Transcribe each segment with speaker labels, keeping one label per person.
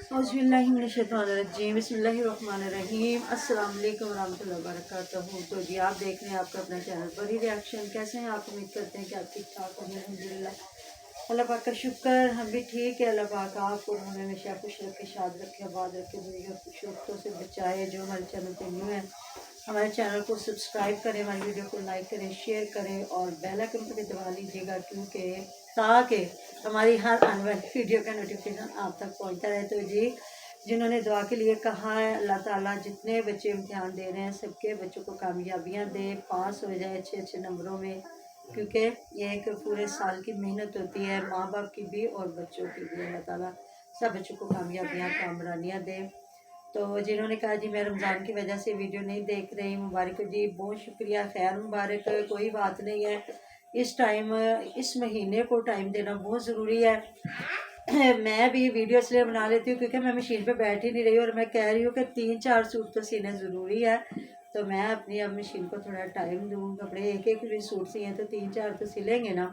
Speaker 1: औज़ुबिल्लाहिमिनश्शैतानिर्रजीम बिस्मिल्लाहिर्रहमानिर्रहीम अस्सलाम वालेकुम रहमतुल्लाहि व बरकातहू। तो जी आप देख रहे हैं आपका अपना चैनल बड़ी रिएक्शन। कैसे हैं आप? उम्मीद करते हैं कि आप ठीक ठाक होंगे। अल्हम्दुलिल्लाह अल्लाह पाक का शुक्र, हम भी ठीक है। अल्लाह पाक आपको उन्होंने हमेशा खुश रखे, शाद रखे, आबाद रखे, बुरी और कुछ वक्तों से बचाए। जो हमारे चैनल पर न्यू है हमारे चैनल को सब्सक्राइब करें, हमारी वीडियो को लाइक करें, शेयर करें और बेल आइकन को भी दबा लीजिएगा, क्योंकि ताकि हमारी हर आने वाली वीडियो का नोटिफिकेशन आप तक पहुंचता रहे। तो जी जिन्होंने दुआ के लिए कहा है, अल्लाह ताला जितने बच्चे इम्तिहान दे रहे हैं सबके बच्चों को कामयाबियां दे, पास हो जाए अच्छे अच्छे नंबरों में, क्योंकि ये एक पूरे साल की मेहनत होती है, माँ बाप की भी और बच्चों की भी। अल्लाह ताला सब बच्चों को कामयाबियाँ कामरानियाँ दे। तो जिन्होंने कहा जी मैं रमज़ान की वजह से वीडियो नहीं देख रही, मुबारक जी, बहुत शुक्रिया, खैर मुबारक, कोई बात नहीं है। इस टाइम इस महीने को टाइम देना बहुत ज़रूरी है। मैं भी वीडियो इसलिए बना लेती हूँ क्योंकि मैं मशीन पे बैठ ही नहीं रही और मैं कह रही हूँ कि 3-4 सूट तो सीने ज़रूरी है। तो मैं अपनी अब मशीन को थोड़ा टाइम दूँ, कपड़े एक एक भी सूट सिए तो 3-4 तो सिलेंगे ना।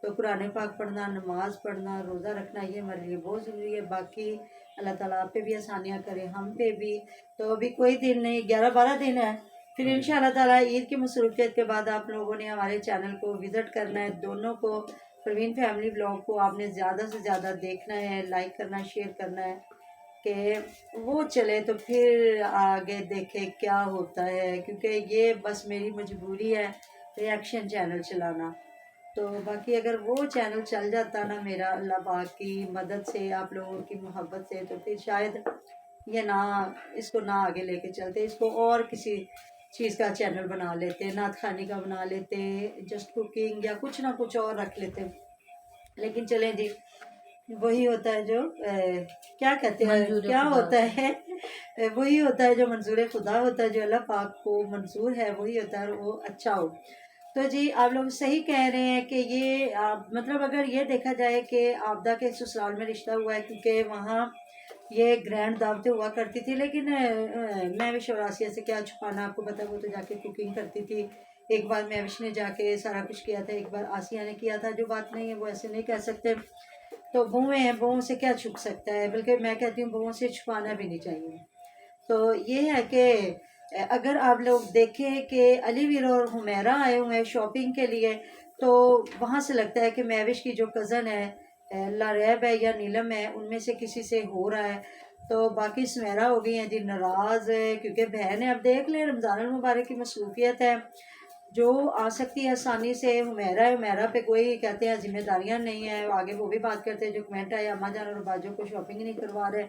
Speaker 1: तो कुरान पाक पढ़ना, नमाज़ पढ़ना, रोज़ा रखना ये हमारे लिए बहुत ज़रूरी है। बाकी अल्लाह ताला आप पे भी आसानियाँ करे, हम पे भी। तो अभी कोई दिन नहीं, 11-12 दिन है, फिर इंशाअल्लाह ताला ईद की मसरूफियत के बाद आप लोगों ने हमारे चैनल को विज़िट करना है। दोनों को, परवीन फैमिली ब्लॉग को आपने ज़्यादा से ज़्यादा देखना है, लाइक करना, शेयर करना है कि वो चले तो फिर आगे देखे क्या होता है, क्योंकि ये बस मेरी मजबूरी है रिएक्शन चैनल चलाना। तो बाकी अगर वो चैनल चल जाता ना मेरा, अल्लाह पाक की मदद से, आप लोगों की मोहब्बत से, तो फिर शायद ये ना, इसको ना आगे लेके चलते, इसको और किसी चीज़ का चैनल बना लेते, नात खानी का बना लेते, जस्ट कुकिंग या कुछ ना कुछ और रख लेते। लेकिन चलें जी, वही होता है जो क्या कहते हैं, क्या होता है वही होता है जो मंजूर खुदा होता है, जो अल्लाह पाक को मंजूर है वही होता है, और वो अच्छा हो। तो जी आप लोग सही कह रहे हैं कि ये मतलब अगर ये देखा जाए कि आपदा के ससुराल में रिश्ता हुआ है, क्योंकि वहाँ ये ग्रैंड दावतें हुआ करती थी। लेकिन मैं विश और आसिया से क्या छुपाना, आपको पता, वो तो जाके कुकिंग करती थी। एक बार मैविश ने जाके सारा कुछ किया था, एक बार आसिया ने किया था। जो बात नहीं है वो ऐसे नहीं कह सकते। तो बहुएँ हैं, बहुओं से क्या छुप सकता है, बल्कि मैं कहती हूँ बहुओं से छुपाना भी नहीं चाहिए। तो ये है कि अगर आप लोग देखें कि अलीवीर और हुमैरा आए हुए हैं शॉपिंग के लिए, तो वहाँ से लगता है कि मैविश की जो कज़न है लारैब है या नीलम है, उनमें से किसी से हो रहा है। तो बाकी सुमेरा हो गई हैं जी नाराज़, क्योंकि बहन है। अब देख लें, रमज़ान मुबारक की मसरूफियत है, जो आ सकती है आसानी से। हुमैरा है, हुमैरा पे कोई कहते हैं जिम्मेदारियां नहीं है, आगे वो भी बात करते हैं। जो कमेंट है अम्मा जान और बाजू को शॉपिंग नहीं करवा रहे,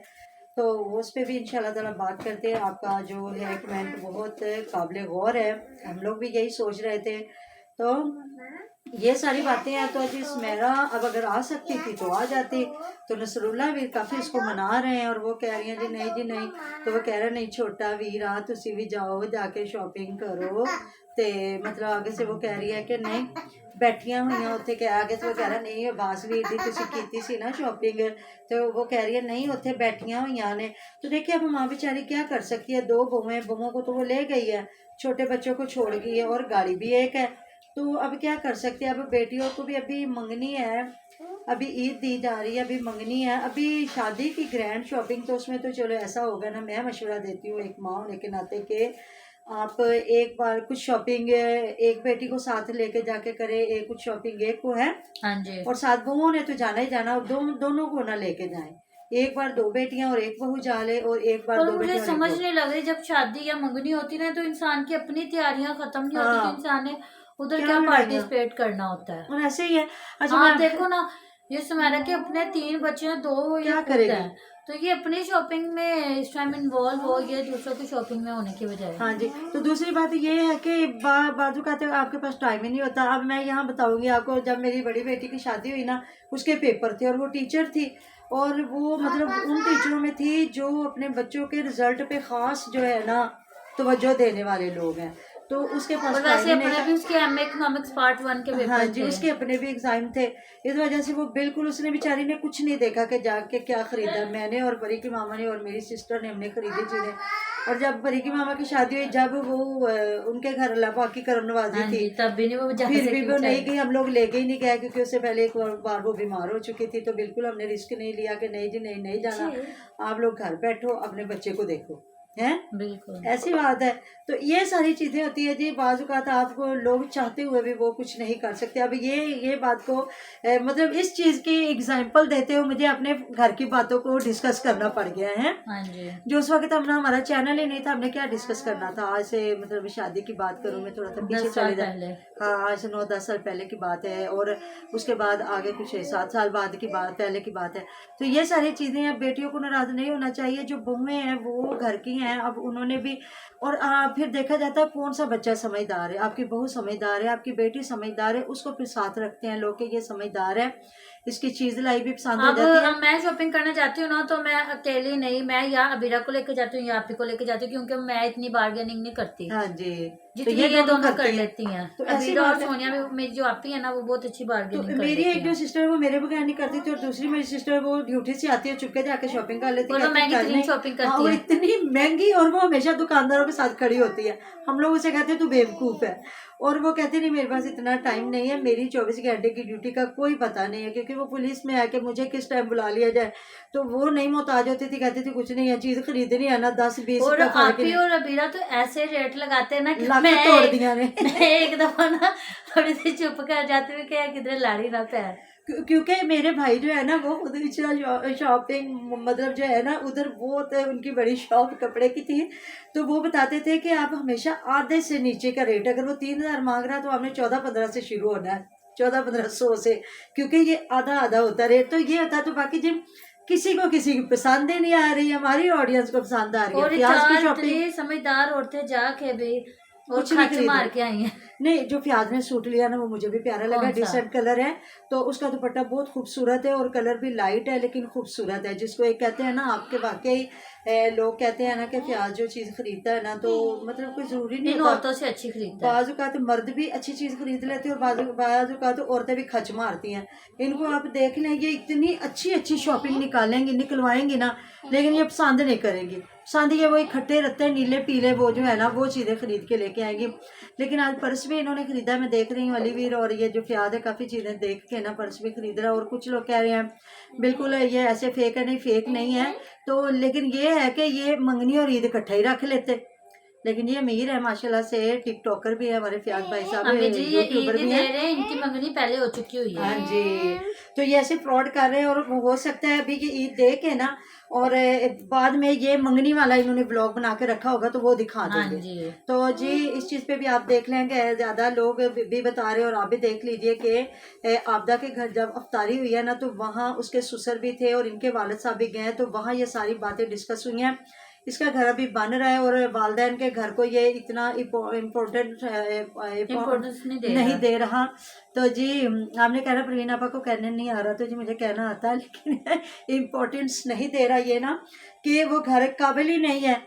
Speaker 1: तो उस पर भी इंशाल्लाह ताला बात करते हैं। आपका जो है कमेंट बहुत काबिल गौर है, हम लोग भी यही सोच रहे थे। तो ये सारी बातें हैं। तो जी सुमेरा अब अगर आ सकती थी तो आ जाती। तो नसरुल्ला भी काफ़ी उसको मना रहे हैं और वो कह रही हैं जी नहीं जी नहीं। तो वो कह रहे नहीं छोटा वीर आ तुसी भी जाओ, जाके शॉपिंग करो। तो मतलब आगे से वो कह रही है कि नहीं, बैठिया हुई उत्थे के आगे तो वो कह रहा नहीं अब्बास वीर दी तुसी कीती सी ना शॉपिंग, तो वो कह रही है नहीं उत्थे बैठिया हुई ने। तो देखिए अब माँ बेचारी क्या कर सकती है, दो बहुएं, बहुओं को तो वो ले गई है, छोटे बच्चों को छोड़ गई है और गाड़ी भी एक है। तो अब क्या कर सकते हैं, अब बेटियों को भी अभी मंगनी है, अभी ईद दी जा रही है, अभी मंगनी है, अभी शादी की ग्रैंड शॉपिंग, तो उसमें तो चलो ऐसा होगा ना। मैं मशवरा देती हूँ एक माँ होने के नाते के आप एक बार कुछ शॉपिंग एक बेटी को साथ लेके जाके करे, एक कुछ शॉपिंग एक को है, हाँ जी, और साथ बहुओं ने तो जाना ही जाना, दोनों को ना लेके जाएं। एक बार दो बेटियां और एक बहू जा ले, और एक बार दो
Speaker 2: मुझे समझ नहीं लग रही, जब शादी या मंगनी होती ना तो इंसान की अपनी तैयारियां खत्म नहीं होती, तो इंसान ने उधर क्या पार्टिसिपेट करना होता है।
Speaker 1: और ऐसे ही है। अच्छा
Speaker 2: आप देखो ना, ये सुमेरा के अपने 3 बच्चे हैं, 2 या खुद हैं, तो ये अपनी शॉपिंग में इस टाइम इन्वॉल्व हो, ये दूसरों की शॉपिंग में होने की बजाय।
Speaker 1: हाँ जी। तो दूसरी बात ये है कि बाजू कहते हैं आपके पास टाइम ही नहीं होता। अब मैं यहाँ बताऊंगी आपको, जब मेरी बड़ी बेटी की शादी हुई ना, उसके पेपर थे और वो टीचर थी, और वो मतलब उन टीचरों में थी जो अपने बच्चों के रिजल्ट पे ख़ास जो है ना तवज्जो देने वाले लोग हैं। तो उसके पास
Speaker 2: वैसे अपने भी उसके एमए इकोनॉमिक्स पार्ट 1 के पेपर
Speaker 1: हाँ जी, उसके अपने भी एग्जाम थे। इस वजह से वो बिल्कुल, उसने बेचारी ने कुछ नहीं देखा कि जाके क्या खरीदा। मैंने और परी की मामा ने और मेरी सिस्टर ने हमने खरीदी चीज़ें। और जब परी की मामा की शादी हुई, जब वो उनके घर अल्लाह पाक की करम नवाजी
Speaker 2: हाँ
Speaker 1: थी,
Speaker 2: जी, तब भी नहीं वो जा
Speaker 1: फिर भी
Speaker 2: सकी
Speaker 1: वो नहीं
Speaker 2: बेचारी।
Speaker 1: गई, हम लोग लेके ही नहीं गए क्योंकि उससे पहले एक बार वो बीमार हो चुकी थी। तो बिल्कुल हमने रिस्क नहीं लिया कि नहीं जी नहीं नहीं जाना,
Speaker 2: जी,
Speaker 1: आप लोग घर बैठो अपने बच्चे को देखो, हैं।
Speaker 2: बिल्कुल।
Speaker 1: ऐसी बात है। तो ये सारी चीजें होती है जी, बाजुकात आपको लोग चाहते हुए भी वो कुछ नहीं कर सकते। अब ये बात को मतलब इस चीज की एग्जाम्पल देते हुए मुझे अपने घर की बातों को डिस्कस करना पड़ गया है।
Speaker 2: हाँ जी,
Speaker 1: जो उस वक्त हमने हमारा चैनल ही नहीं था, हमने क्या डिस्कस करना था। आज से मतलब शादी की बात करूं मैं, थोड़ा सा पीछे
Speaker 2: 10 साल
Speaker 1: चले जाए।
Speaker 2: पहले।
Speaker 1: हाँ, आज से 9-10 साल पहले की बात है, और उसके बाद आगे कुछ 6-7 साल बाद की बात, पहले की बात है। तो ये सारी चीजें, अब बेटियों को नाराज नहीं होना चाहिए। जो बहुएं हैं वो घर की हैं, अब उन्होंने भी, और फिर देखा जाता है कौन सा बच्चा समझदार है। आपकी बहू समझदार है, आपकी बेटी समझदार है, उसको फिर साथ रखते हैं लोग कि ये समझदार है, इसकी चीज लाई भी पसंद हो
Speaker 2: अब
Speaker 1: जाती है।
Speaker 2: मैं शॉपिंग करने जाती हूँ ना, तो मैं अकेली नहीं, मैं या अबीरा को लेके जाती हूँ या आप ही को लेके जाती हूँ, क्योंकि मैं इतनी बार्गेनिंग नहीं करती
Speaker 1: हाँ जी, तो
Speaker 2: जितनी ये दोनों कर
Speaker 1: करती हैं।
Speaker 2: लेती हैं।
Speaker 1: तो ऐसी
Speaker 2: अबीरा और
Speaker 1: बात है।
Speaker 2: सोनिया भी, मेरी जो आपी है ना, वो बहुत अच्छी
Speaker 1: तो
Speaker 2: बार्गेनिंग कर
Speaker 1: मेरी
Speaker 2: लेती
Speaker 1: एक जो
Speaker 2: हैं।
Speaker 1: सिस्टर है वो मेरे बगैर नहीं करती थी, और दूसरी मेरी सिस्टर वो ड्यूटी से आती है, चुपके जाके शॉपिंग कर लेती
Speaker 2: और वो
Speaker 1: कहती
Speaker 2: महंगी
Speaker 1: करने।
Speaker 2: तरीन शॉपिंग
Speaker 1: हाँ,
Speaker 2: करती
Speaker 1: वो
Speaker 2: है।
Speaker 1: इतनी महंगी, और वो हमेशा दुकानदारों के साथ खड़ी होती है। हम लोग उसे कहते हैं तू बेवकूफ है, और वो कहती नहीं मेरे पास इतना टाइम नहीं है, मेरी 24 घंटे की ड्यूटी का कोई पता नहीं है, क्योंकि वो पुलिस में आके मुझे किस टाइम बुला लिया जाए तो वो नहीं मोहताज होती थी। कहती थी कुछ नहीं है, चीज खरीदनी है ना, 10-20
Speaker 2: और
Speaker 1: का फर्क
Speaker 2: आपी
Speaker 1: नहीं।
Speaker 2: और अबीरा तो ऐसे रेट लगाते हैं ना कि
Speaker 1: लाख
Speaker 2: मैं
Speaker 1: तोड़ दिया ने।
Speaker 2: मैं एक दफा ना थोड़ी सी चुप कर जाती हूँ कि किधर लाड़ी ना पैर।
Speaker 1: क्योंकि मेरे भाई जो है ना वो उधर शॉपिंग मतलब जो है ना उधर बहुत उनकी बड़ी शॉप कपड़े की थी। तो वो बताते थे कि आप हमेशा आधे से नीचे का रेट, अगर वो 3,000 मांग रहा है तो आपने 14-15 से शुरू होना है, 1400-1500 से, क्योंकि ये आधा आधा होता रेट। तो ये होता, तो बाकी जिन किसी को किसी की पसंद ही नहीं आ रही, हमारी ऑडियंस को पसंद आ रही है
Speaker 2: और
Speaker 1: प्याज की
Speaker 2: चार
Speaker 1: शॉपिंग।
Speaker 2: इतनी समझदार औरतें जाके भी और
Speaker 1: कुछ नहीं
Speaker 2: खच
Speaker 1: खरीद
Speaker 2: मार
Speaker 1: रही।
Speaker 2: के आई हैं।
Speaker 1: नहीं, जो फ्याज ने सूट लिया ना वो मुझे भी प्यारा लगा,
Speaker 2: कौन सा?
Speaker 1: डिसेंट कलर है। तो उसका दुपट्टा बहुत खूबसूरत है और कलर भी लाइट है लेकिन खूबसूरत है, जिसको एक कहते हैं ना आपके वाकई लोग कहते हैं ना कि फ्याज जो चीज़ खरीदता है ना तो मतलब कोई ज़रूरी नहीं
Speaker 2: इन
Speaker 1: होता।
Speaker 2: औरतों से अच्छी खरीदता है।
Speaker 1: बाजू का तो मर्द भी अच्छी चीज़ खरीद लेते हैं, और बाजू का तो औरतें भी खच मारती हैं। इनको आप देख लें, ये इतनी अच्छी अच्छी शॉपिंग निकलवाएंगी ना, लेकिन ये पसंद नहीं करेंगी। पसंद ये वही खट्टे रत्ते नीले पीले वो जो है ना वो चीज़ें खरीद के लेके आएंगी। लेकिन आज पर्स भी इन्होंने खरीदा, मैं देख रही हूँ अलीवीर और ये जो फ्याद है काफ़ी चीज़ें देख के ना पर्स भी खरीद रहा है। और कुछ लोग कह रहे हैं बिल्कुल ये ऐसे फेक है, नहीं फेक नहीं है। तो लेकिन ये है कि ये मंगनी और ईद इकट्ठा ही रख लेते। लेकिन ये अमीर है माशाल्लाह से, टिकटॉकर भी है हमारे फ्याज भाई साहब,
Speaker 2: अम्मी जी ये
Speaker 1: यूट्यूबर
Speaker 2: ईद
Speaker 1: भी
Speaker 2: दे
Speaker 1: है।
Speaker 2: रहे हैं, इनकी मंगनी पहले हो चुकी हुई है।
Speaker 1: हाँ जी, तो ये ऐसे फ्रॉड कर रहे हैं, और हो सकता है अभी ये ईद दे के ना और बाद में ये मंगनी वाला इन्होंने ब्लॉग बना के रखा होगा तो वो दिखा
Speaker 2: हाँ
Speaker 1: देंगे।
Speaker 2: जी,
Speaker 1: तो जी इस चीज़ पे भी आप देख लेंगे, ज़्यादा लोग भी बता रहे हैं, और आप भी देख लीजिए कि आपदा के घर जब अफ्तारी हुई है ना तो वहाँ उसके ससुर भी थे और इनके वालिद साहब भी गए, तो वहाँ ये सारी बातें डिस्कस हुई हैं। इसका घर अभी बन रहा है और वालदैन के घर को ये इतना इम्पोर्टेंट
Speaker 2: इम्पोर्टेंस नहीं दे
Speaker 1: नहीं
Speaker 2: रहा।
Speaker 1: दे रहा। तो जी आपने कह रहा प्रवीण आपा को कहने नहीं आ रहा, तो जी मुझे कहना आता है लेकिन इम्पोर्टेंस नहीं दे रहा ये ना कि वो घर काबिल ही नहीं है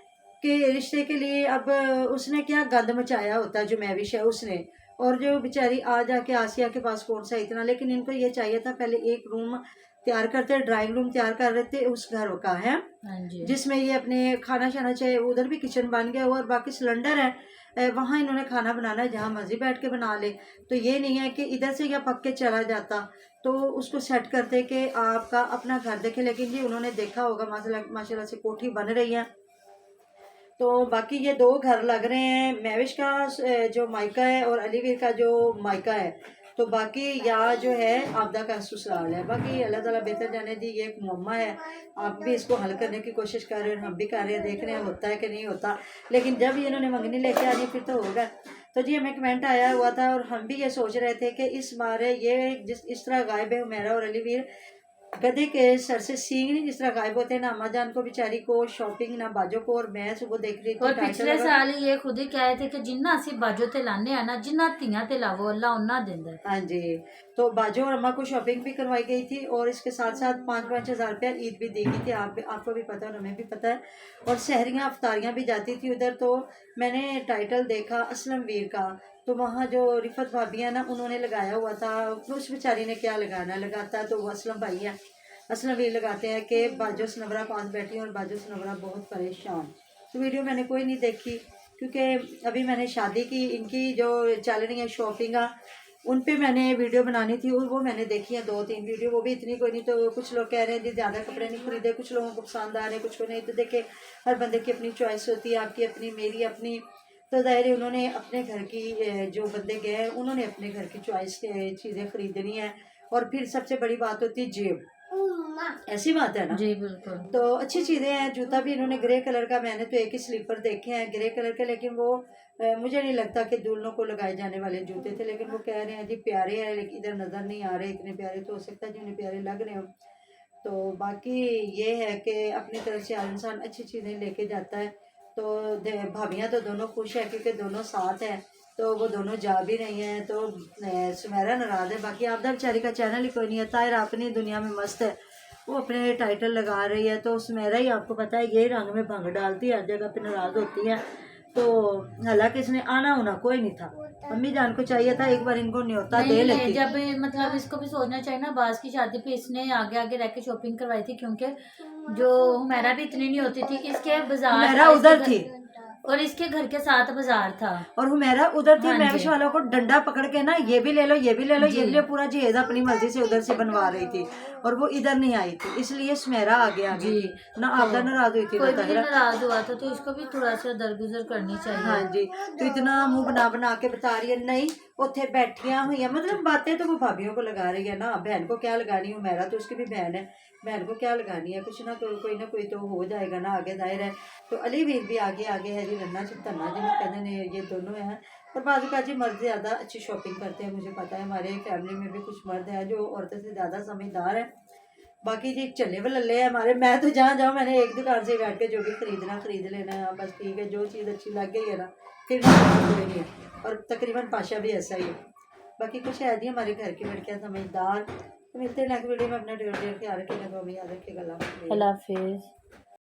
Speaker 1: कि रिश्ते के लिए। अब उसने क्या गंद मचाया होता है, जो मैविश है उसने, और जो बेचारी आ जाके आसिया के पास कौन सा इतना। लेकिन इनको ये चाहिए था पहले एक रूम तैयार करते, ड्राइंग रूम तैयार कर रहे थे उस घर का है,
Speaker 2: हाँ जी,
Speaker 1: जिसमें ये अपने खाना शाना चाहे, उधर भी किचन बन गया हुआ और बाकी सिलेंडर है वहाँ इन्होंने खाना बनाना है जहाँ मर्जी बैठ के बना ले। तो ये नहीं है कि इधर से या पक के चला जाता, तो उसको सेट करते कि आपका अपना घर देखे। लेकिन जी उन्होंने देखा होगा माशाल्लाह से कोठी बन रही है। तो बाकी ये दो घर लग रहे हैं, मैविश का जो मायका है और अलीवीर का जो मायका है। तो बाकी या जो है आपदा का ससुराल है। बाकी अल्लाह ताला बेहतर जाने दी, ये एक मुअम्मा है, आप भी इसको हल करने की कोशिश कर रहे हैं, हम भी कर रहे हैं, देख रहे हैं होता है कि नहीं होता। लेकिन जब ये इन्होंने मंगनी लेके आनी फिर तो होगा। तो जी हमें कमेंट आया हुआ था और हम भी ये सोच रहे थे कि इस बार ये इस तरह गायब है हुमैरा और अलीवीर, गधे के सर से सींग नहीं जिस तरह गायब होते हैं, ना अम्मा जान को बेचारी को शॉपिंग, ना बाजो को। और मैं सुबह देख रही थी
Speaker 2: और
Speaker 1: टाइटल
Speaker 2: पिछले
Speaker 1: लगा।
Speaker 2: साल ये खुद ही कहे थे कि जिन्ना असी बाजो ते लाने आ ना, जिन्ना तियां ते लावो अल्लाह उन्ना देंदा है।
Speaker 1: हाँ जी, तो बाजो और अम्मा को शॉपिंग भी करवाई गई थी और इसके साथ साथ 5-5 हज़ार रुपया ईद भी दी गई थी। आपको भी पता है और हमें भी पता है। और सहरियाँ अफ्तारियाँ भी जाती थी उधर। तो मैंने टाइटल देखा असलम वीर का, तो वहाँ जो रिफत भाभी है ना उन्होंने लगाया हुआ था। उस बेचारी ने क्या लगाना, लगाता है तो वो असलम भाई है, असलम वीर लगाते हैं कि बाजो सनवरा पास बैठी और बाजो सनवरा बहुत परेशान। तो वीडियो मैंने कोई नहीं देखी, क्योंकि अभी मैंने शादी की, इनकी जो चल रही है शॉपिंग उन पे मैंने वीडियो बनानी थी, और वो मैंने देखी है 2-3 वीडियो, वो भी इतनी कोई नहीं। तो कुछ लोग कह रहे हैं जी ज़्यादा कपड़े नहीं खरीदे, कुछ लोगों को पसंद आ रहे हैं, कुछ को नहीं। तो देखे, हर बंदे की अपनी चॉइस होती है, आपकी अपनी, मेरी अपनी। तो ज़ाहिर है उन्होंने अपने घर की, जो बंदे गए हैं उन्होंने अपने घर की चॉइस के चीज़ें खरीदनी है। और फिर सबसे बड़ी बात होती है जेब, ऐसी बात है ना
Speaker 2: जी बिल्कुल।
Speaker 1: तो अच्छी चीज़ें हैं। जूता भी इन्होंने ग्रे कलर का, मैंने तो एक ही स्लीपर देखे हैं ग्रे कलर के, लेकिन वो मुझे नहीं लगता कि दुल्हनों को लगाए जाने वाले जूते थे। लेकिन वो कह रहे हैं जी प्यारे हैं, लेकिन इधर नज़र नहीं आ रहे इतने प्यारे, तो हो सकता है जी उन्हें प्यारे लग रहे हो। तो बाकी ये है कि अपनी तरफ से हर इंसान अच्छी चीज़ें लेके जाता है। तो भाभियाँ तो दोनों खुश है क्योंकि दोनों साथ हैं, तो वो दोनों जा भी रही हैं। तो सुमेरा नाराज़ है, बाकी आपदा बेचारी का चैनल ही कोई नहीं है। ताहिर अपनी दुनिया में मस्त है, वो अपने टाइटल लगा रही है। तो सुमेरा ही आपको पता है यही रंग में भंग डालती है, हर जगह पे नाराज़ होती है। तो हालांकि इसने आना होना कोई नहीं था, अम्मी जान को चाहिए था एक बार इनको न्योता दे लेती।
Speaker 2: जब मतलब इसको भी सोचना चाहिए ना, बास की शादी पे इसने आगे आगे रह के शॉपिंग करवाई थी, क्योंकि जो हुमैरा भी इतनी नहीं होती थी, इसके बाजार
Speaker 1: हुमैरा उधर थी
Speaker 2: और इसके घर के साथ बाजार था,
Speaker 1: और हुमैरा उधर थी।
Speaker 2: हाँ
Speaker 1: मैविश
Speaker 2: जी।
Speaker 1: वालों को डंडा पकड़ के ना, ये भी ले लो, ये भी ले लो,
Speaker 2: जी।
Speaker 1: ये भी ले, पूरा जहेज अपनी मर्जी से उधर से बनवा रही थी, और वो इधर नहीं आई थी, इसलिए सुमेरा आगे आ गई थी ना। आपदा नाराज हुई थी
Speaker 2: कोई
Speaker 1: ना
Speaker 2: भी
Speaker 1: ताहिरा।
Speaker 2: नाराज हुआ था, तो इसको भी थोड़ा सा दरगुजर करनी चाहिए।
Speaker 1: हाँ जी, तो इतना मुंह बना बना के बता रही है, नहीं उत्थे बैठियां हुई है, मतलब बातें तो वो भाभियों को लगा रही है ना, बहन को क्या लगानी है। मेरा तो उसकी भी बहन है, बहन को क्या लगानी है, कुछ ना कोई तो हो जाएगा ना आगे, जाहिर है। तो अली वीर भी आगे आगे है जी, नन्ना चित्तना जी कहते हैं, ये दोनों हैं। और बाजू का जी मर्द ज़्यादा अच्छी शॉपिंग करते हैं, मुझे पता है हमारे फैमिली में भी कुछ मर्द हैं जो औरतों से ज़्यादा समझदार है। बाकी जी चले व लल्ले है हमारे, मैं तो जहाँ जाऊँ मैंने एक दुकान से बैठ के जो भी खरीदना खरीद लेना है, बस ठीक है, जो चीज़ अच्छी लग गई है ना फिर कोई नहीं है। और तकरीबन पाशा भी ऐसा ही है। बाकी कुछ है जी हमारे घर की लड़कियाँ समझदार। तो मिलते हैं नेक्स्ट वीडियो में, अपना ढेर ख्याल रखिएगा, तो भी याद रखिएगा।
Speaker 2: अल्लाह हाफिज़।